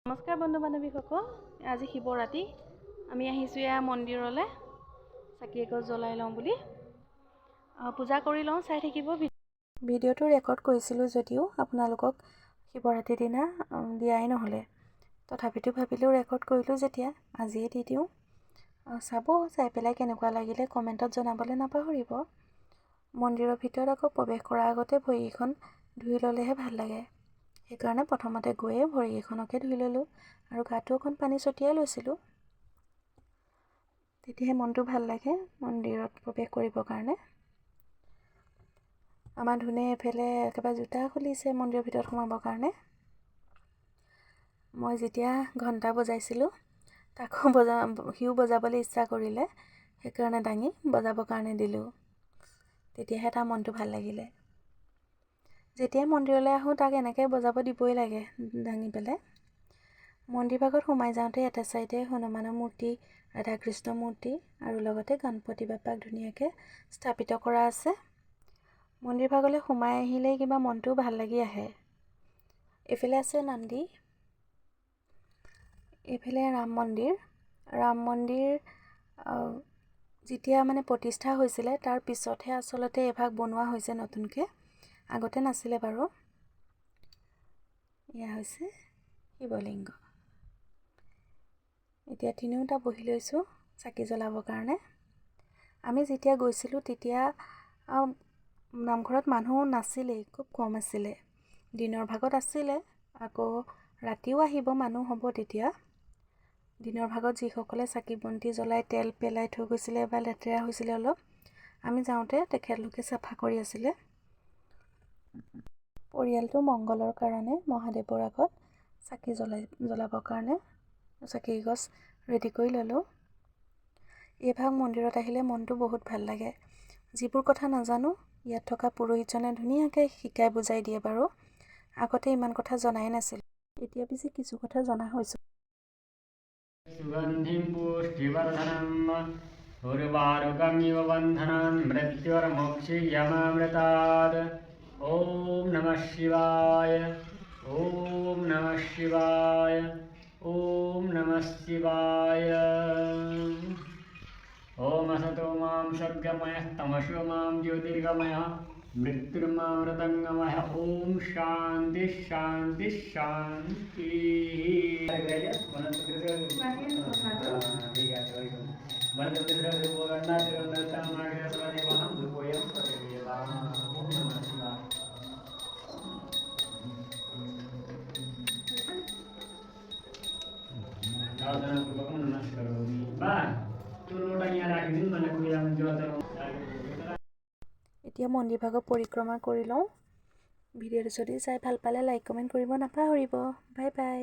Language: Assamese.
নমস্কাৰ বন্ধু বান্ধৱীসকল, আজি শিৱৰাত্ৰি। আমি আহিছোঁ এয়া মন্দিৰলৈ চাকি এগছ জ্বলাই লওঁ বুলি। পূজা কৰি লওঁ, চাই থাকিব। ভিডিঅ'টো ৰেকৰ্ড কৰিছিলোঁ যদিও আপোনালোকক শিৱৰাত্ৰিৰ দিনা দিয়াই নহ'লে, তথাপিতো ভাবিলোঁ ৰেকৰ্ড কৰিলোঁ যেতিয়া আজিয়ে দি দিওঁ। চাব, চাই পেলাই কেনেকুৱা লাগিলে কমেণ্টত জনাবলৈ নাপাহৰিব। মন্দিৰৰ ভিতৰত আকৌ প্ৰৱেশ কৰাৰ আগতে ভৰিকেইখন ধুই ল'লেহে ভাল লাগে। সেইকাৰণে প্ৰথমতে গৈয়ে ভৰিকেইখনকে ধুই ল'লোঁ আৰু গাটো অকণ পানী ছটিয়াই লৈছিলোঁ। তেতিয়াহে মনটো ভাল লাগে মন্দিৰত প্ৰৱেশ কৰিবৰ কাৰণে। আমাৰ ধুনে এফালে একেবাৰে জোতা খুলিছে মন্দিৰৰ ভিতৰত সোমাবৰ কাৰণে। মই যেতিয়া ঘণ্টা বজাইছিলোঁ সিও বজাবলৈ ইচ্ছা কৰিলে, সেইকাৰণে দাঙি বজাবৰ কাৰণে দিলোঁ। তেতিয়াহে তাৰ মনটো ভাল লাগিলে। যেতিয়াই মন্দিৰলৈ আহোঁ তাক এনেকৈ বজাব দিবই লাগে দাঙি পেলাই। মন্দিৰ ভাগত সোমাই যাওঁতে এটা চাইডে হনুমানৰ মূৰ্তি, ৰাধাকৃষ্ণ মূৰ্তি আৰু লগতে গণপতি বাপ্পাক ধুনীয়াকৈ স্থাপিত কৰা আছে। মন্দিৰ ভাগলৈ সোমাই আহিলেই কিবা মনটো ভাল লাগি আহে। এইফালে আছে নন্দী, এইফালে ৰাম মন্দিৰ যেতিয়া প্ৰতিষ্ঠা হৈছিলে তাৰ পিছতহে আচলতে এভাগ বনোৱা হৈছে নতুনকৈ, আগতে নাছিলে বাৰু। এয়া হৈছে শিৱলিংগ। এতিয়া তিনিওটা বহি লৈছোঁ চাকি জ্বলাবৰ কাৰণে। আমি যেতিয়া গৈছিলোঁ তেতিয়া নামঘৰত মানুহ নাছিলেই, খুব কম আছিলে। দিনৰ ভাগত আছিলে, আকৌ ৰাতিও আহিব মানুহ হ'ব তেতিয়া। দিনৰ ভাগত যিসকলে চাকি বন্তি জ্বলাই তেল পেলাই থৈ গৈছিলে বা লেতেৰা হৈছিলে অলপ, আমি যাওঁতে তেখেতলোকে চাফা কৰি আছিলে। পৰিয়ালটো মংগলৰ কাৰণে মহাদেৱৰ আগত চাকি জ্বলাবৰ কাৰণে চাকি গছ ৰেডি কৰি ল'লোঁ। এইভাগ মন্দিৰত আহিলে মনটো বহুত ভাল লাগে। যিবোৰ কথা নাজানো ইয়াত থকা পুৰোহিতজনে ধুনীয়াকৈ শিকাই বুজাই দিয়ে বাৰু। আগতে ইমান কথা জনাই নাছিলোঁ, এতিয়া পিছে কিছু কথা জনা হৈছোঁ। সুগন্ধিম পুষ্টিবৰ্ধনম উৰ্বাৰুকমিব বন্ধনান মৃত্যুৰ্মোক্ষীয়মামৃতাৎ। ওম নমঃ শিৱায়, ওম নমঃ শিৱায়, ওম নমঃ শিৱায়। ওম असतो मां सर्गमयः तमसो मां ज्योतिर्गमयः मृत्युर्मामृतङ्गमयः। ओम शांति शांति शांति। এতিয়া মন্দিৰ ভাগত পৰিক্ৰমা কৰি লওঁ। ভিডিঅ'টো যদি চাই ভাল পালে লাইক কমেণ্ট কৰিব নাপাহৰিব। Bye bye.